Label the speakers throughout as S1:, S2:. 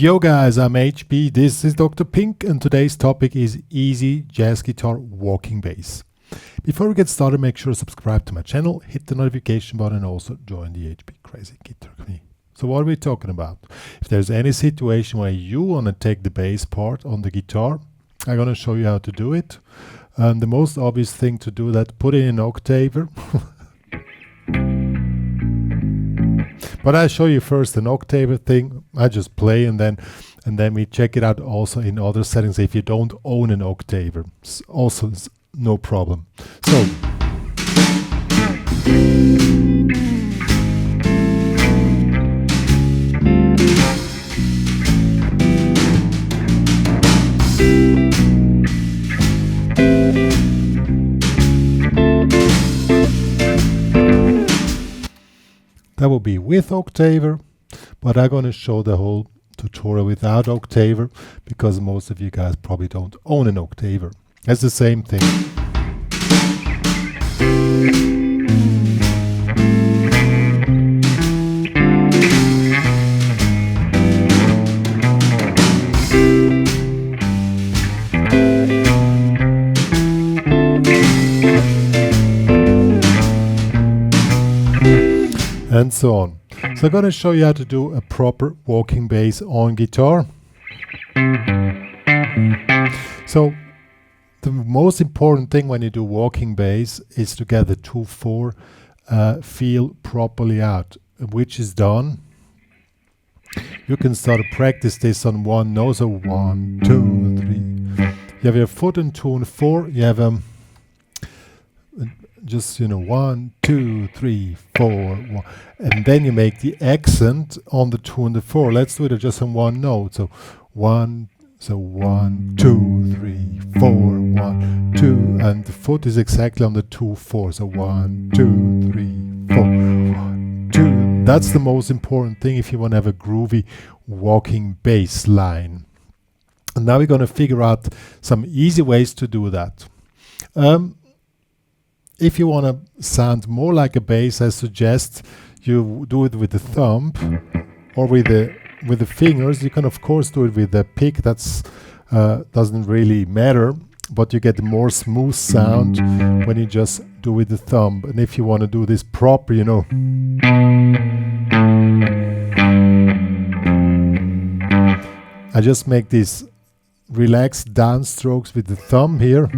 S1: Yo guys, I'm HP, this is Dr. Pink, and today's topic is easy jazz guitar walking bass. Before we get started, make sure to subscribe to my channel, hit the notification button, and also join the HPCrazy guitar community. So what are we talking about? If there's any situation where you want to take the bass part on the guitar, I'm going to show you how to do it. The most obvious thing to do that, put in an octaver. But I'll show you first an octaver thing. I just play and then we check it out also in other settings if you don't own an octaver. Also no problem. So that will be with octaver, but I'm going to show the whole tutorial without octaver because most of you guys probably don't own an octaver. That's the same thing. And so on. So I'm going to show you how to do a proper walking bass on guitar. So the most important thing when you do walking bass is to get the 2/4 feel properly out, which is done. You can start to practice this on one note, so 1, 2, 3. You have your foot in 2 and 4. You have just 1, 2, 3, 4, 1, and then you make the accent on the 2 and the 4. Let's do it just on one note. So 1, 2, 3, 4, 1, 2, and the foot is exactly on the 2, 4. So 1, 2, 3, 4, 1, 2. That's the most important thing if you want to have a groovy walking bass line. And now we're going to figure out some easy ways to do that. If you want to sound more like a bass, I suggest you do it with the thumb or with the fingers. You can of course do it with the pick. That's doesn't really matter, but you get a more smooth sound when you just do with the thumb. And if you want to do this proper, I just make these relaxed downstrokes with the thumb here.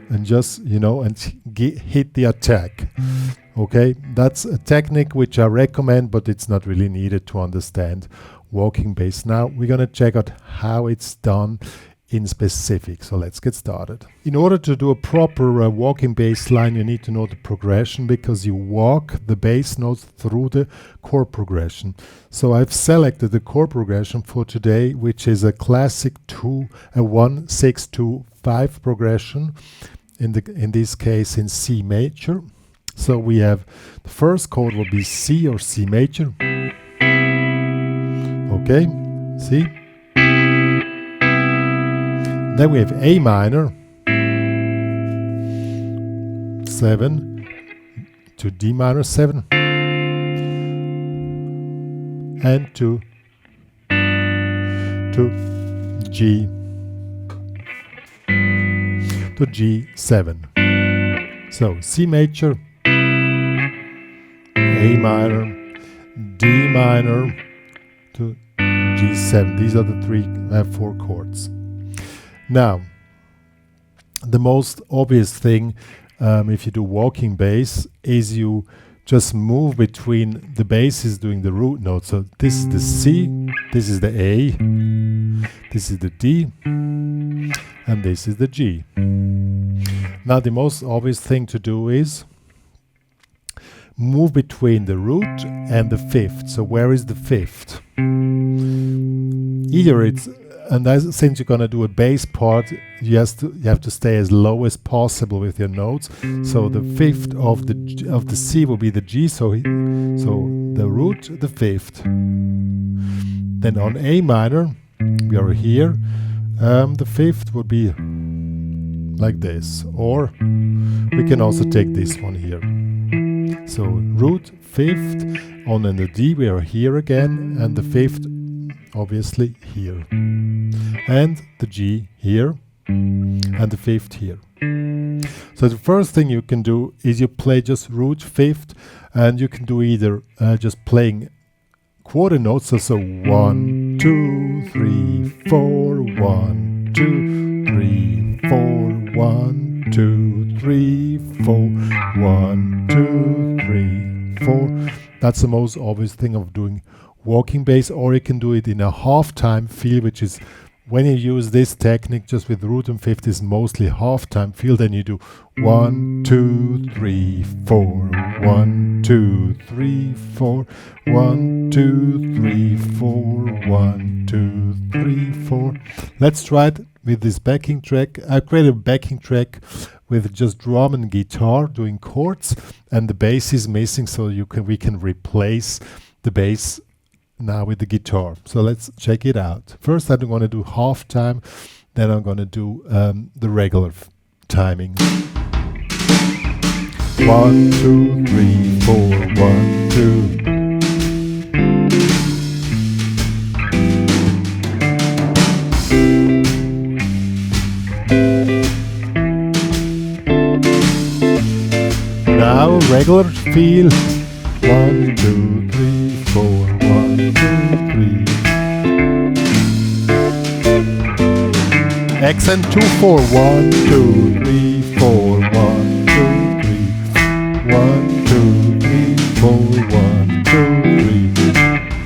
S1: And just, hit the attack. Okay, that's a technique which I recommend, but it's not really needed to understand walking bass. Now we're going to check out how it's done in specific. So let's get started. In order to do a proper walking bass line, you need to know the progression because you walk the bass notes through the chord progression. So I've selected the chord progression for today, which is a classic 1, 6, 2, 5 progression. In this case in C major. So we have the first chord will be C or C major. Okay, C. Then we have A minor, 7 to D minor 7, and to G. To G7. So C major, A minor, D minor to G7. These are the 4 chords. Now, the most obvious thing if you do walking bass is you just move between the basses doing the root note. So this is the C, this is the A, this is the D, and this is the G. Now the most obvious thing to do is move between the root and the fifth. So where is the fifth? Either it's, and since you're going to do a bass part, you have to stay as low as possible with your notes. So the fifth of the C will be the G. So the root, the fifth. Then on A minor, we are here. The fifth would be like this, or we can also take this one here. So root, fifth, on and the D we are here again, and the fifth obviously here, and the G here, and the fifth here. So the first thing you can do is you play just root, fifth, and you can do either just playing quarter notes, so 1, 2, 3, 4, 1, 2, 3, 4, 1, 2, 3, 4, 1, 2, 3, 4. That's the most obvious thing of doing walking bass, or you can do it in a half-time feel, which is when you use this technique just with root and fifth is mostly half-time feel. Then you do 1, 2, 3, 4, 1, 2, 3, 4, 1, 2, 3, 4, 1, 2, 3, 4. Let's try it with this backing track. I created a backing track with just drum and guitar doing chords, and the bass is missing, so we can replace the bass now with the guitar. So let's check it out. First I'm going to do half time, then I'm going to do the regular timing. 1, 2, 3, 4, 1, 2. Now regular feel. 1, 2, 3, 4, 1, 2, 3. Accent 2, 4, 1, 2, 3, 4, 1, 2, 3. 1, 2, 3, 4, 1, 2,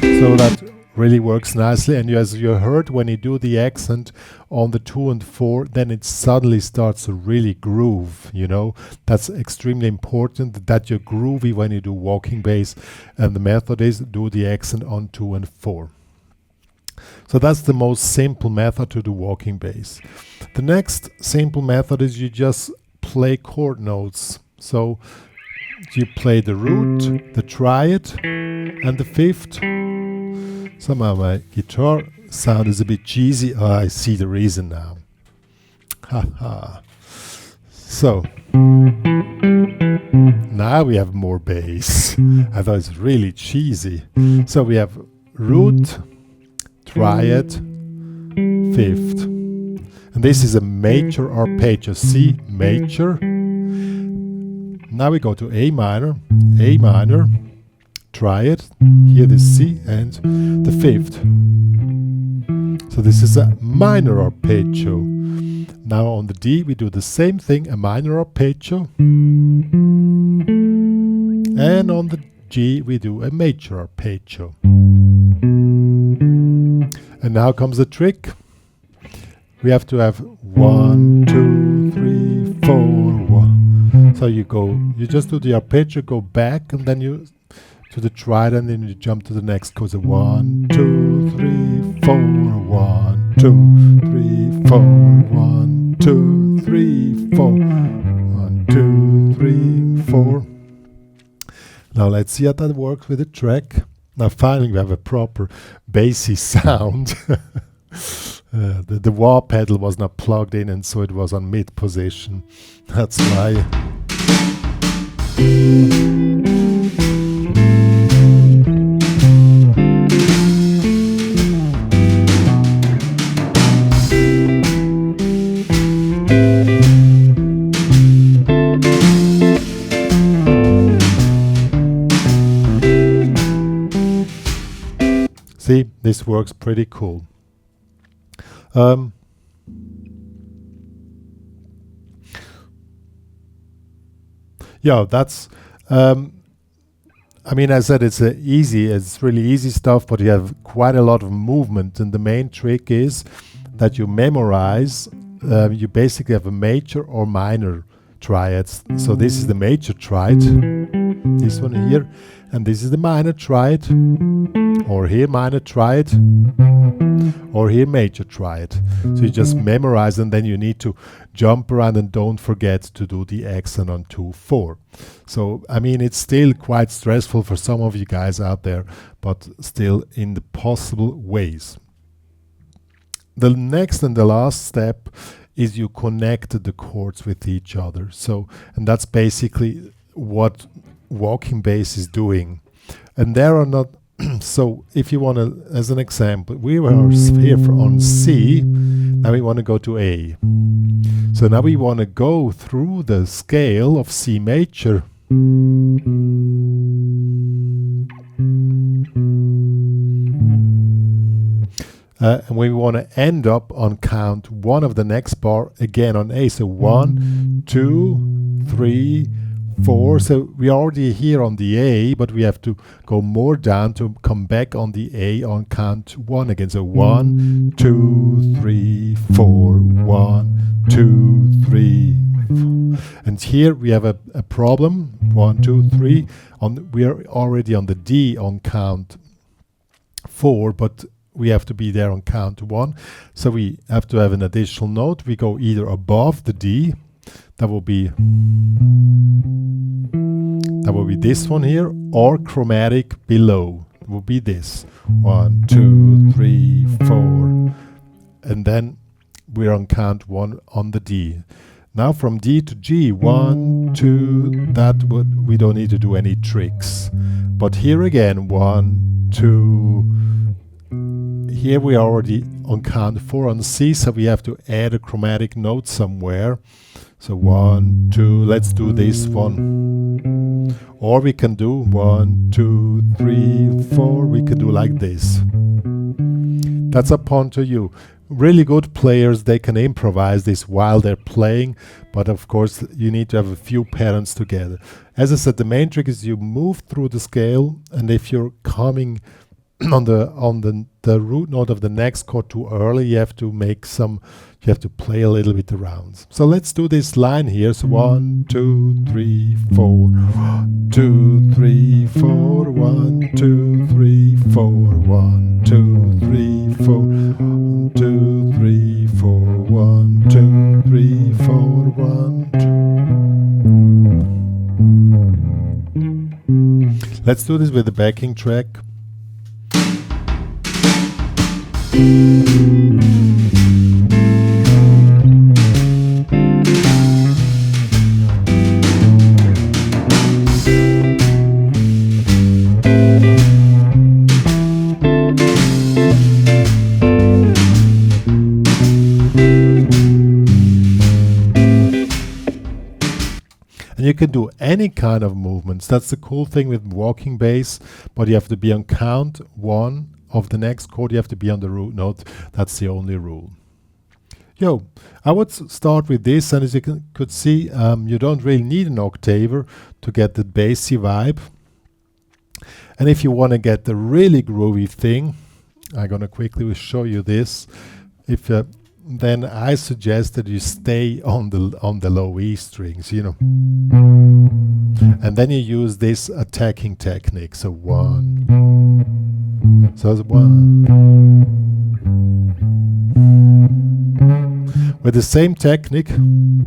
S1: 3. So that really works nicely, and as you heard, when you do the accent on the 2 and 4, then it suddenly starts to really groove, you know. That's extremely important, that you're groovy when you do walking bass, and the method is do the accent on 2 and 4. So that's the most simple method to do walking bass. The next simple method is you just play chord notes. So you play the root, the triad, and the fifth. Somehow my guitar sound is a bit cheesy. Oh, I see the reason now. Haha. So now we have more bass. I thought it's really cheesy. So we have root, triad, fifth. And this is a major arpeggio. C major. Now we go to A minor, triad, here the C and the fifth. So this is a minor arpeggio. Now on the D we do the same thing, a minor arpeggio. And on the G we do a major arpeggio. And now comes the trick. We have to have 1, 2, 3, 4, 1. So you just do the arpeggio, go back, and then you to the triad, and then you jump to the next chord. So 1, 2, 3, 4, 1, 2, 3, 4, 1, 2, 3, 4, 1, 2, 3, 4. Now let's see how that works with the track. Now finally we have a proper bassy sound. The wah pedal was not plugged in, and so it was on mid position. That's why. See, this works pretty cool. Yeah, that's I mean, I said it's really easy stuff, but you have quite a lot of movement, and the main trick is that you memorize. You basically have a major or minor triads. So this is the major triad, this one here, and this is the minor triad, or here minor triad, or here major triad. So you just memorize, and then you need to jump around, and don't forget to do the accent on 2/4. So I mean, it's still quite stressful for some of you guys out there, but still in the possible ways. The next and the last step is you connect the chords with each other. So, and that's basically what walking bass is doing. And there are not, so if you want to, as an example, we were here on C, now we want to go to A. So now we want to go through the scale of C major. And we want to end up on count 1 of the next bar again on A. So 1, 2, 3, 4. So we are already here on the A, but we have to go more down to come back on the A on count 1 again. So 1, 2, 3, 4, 1, 2, 3. And here we have a problem. 1, 2, 3. We are already on the D on count 4, but we have to be there on count 1. So we have to have an additional note. We go either above the D, that will be this one here, or chromatic below. It will be this. 1, 2, 3, 4. And then we're on count 1 on the D. Now from D to G, 1, 2, we don't need to do any tricks. But here again, 1, 2. Here we are already on count 4 on C, so we have to add a chromatic note somewhere. So 1, 2, let's do this one. Or we can do 1, 2, 3, 4. We can do like this. That's upon to you. Really good players, they can improvise this while they're playing, but of course you need to have a few patterns together. As I said, the main trick is you move through the scale, and if you're coming on the root note of the next chord too early, you have to play a little bit around. So let's do this line here. So 1, 2, 3, 4. 1, 2, 3, 4. 1, 2, 3, 4. 1, 2, 3, 4. 1, 2, 3, 4. 1, 2, 3, 4. 1, 2. Let's do this with the backing track. And you can do any kind of movements. That's the cool thing with walking bass, but you have to be on count 1 of the next chord. You have to be on the root note. That's the only rule. I would start with this, and as you could see, you don't really need an octaver to get the bassy vibe. And if you want to get the really groovy thing, I'm going to quickly show you this. Then I suggest that you stay on the low E strings, and then you use this attacking technique. So 1. So it's 1. With the same technique, and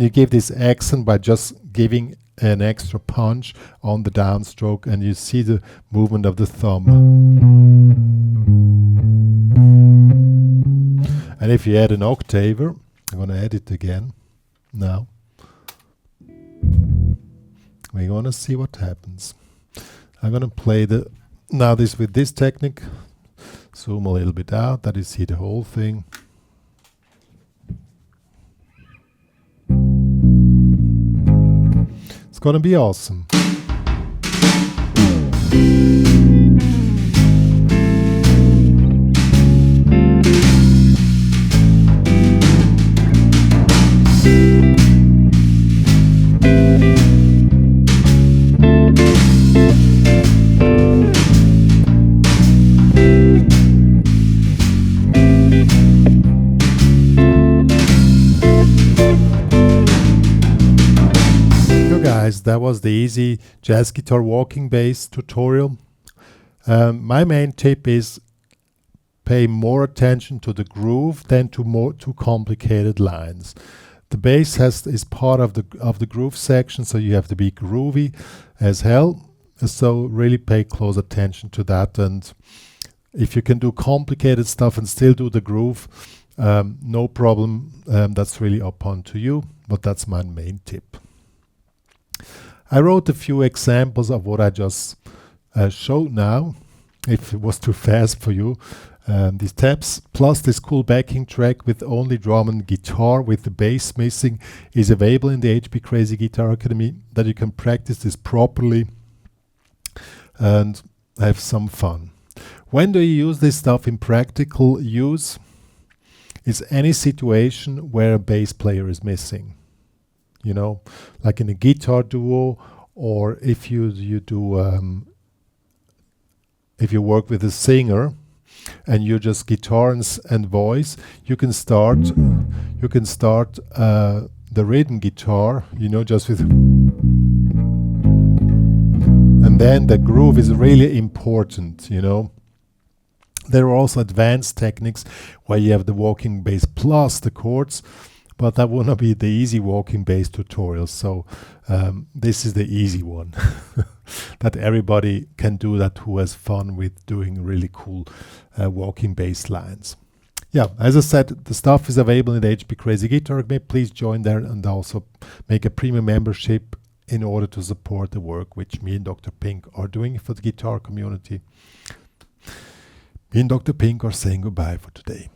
S1: you give this accent by just giving an extra punch on the downstroke, and you see the movement of the thumb. And if you add an octaver, I'm going to add it again now. We're going to see what happens. I'm going to play this with this technique. Zoom a little bit out, that you see the whole thing. It's gonna be awesome. That was the easy jazz guitar walking bass tutorial. My main tip is pay more attention to the groove than to complicated lines. The bass is part of the groove section, so you have to be groovy as hell. So really pay close attention to that. And if you can do complicated stuff and still do the groove, no problem. That's really up onto you, but that's my main tip. I wrote a few examples of what I just showed now. If it was too fast for you, these tabs plus this cool backing track with only drum and guitar with the bass missing is available in the HPCrazy Guitar Academy, that you can practice this properly and have some fun. When do you use this stuff in practical use? Is any situation where a bass player is missing, you know, like in a guitar duo, or if you do if you work with a singer and you just guitar and voice, you can start the rhythm guitar, you know, just with, and then the groove is really important, you know. There are also advanced techniques where you have the walking bass plus the chords, but that will not be the easy walking bass tutorial. So this is the easy one that everybody can do, that who has fun with doing really cool walking bass lines. Yeah, as I said, the stuff is available in the HPCrazy Guitar Academy. Please join there and also make a premium membership in order to support the work which me and Dr. Pink are doing for the guitar community. Me and Dr. Pink are saying goodbye for today.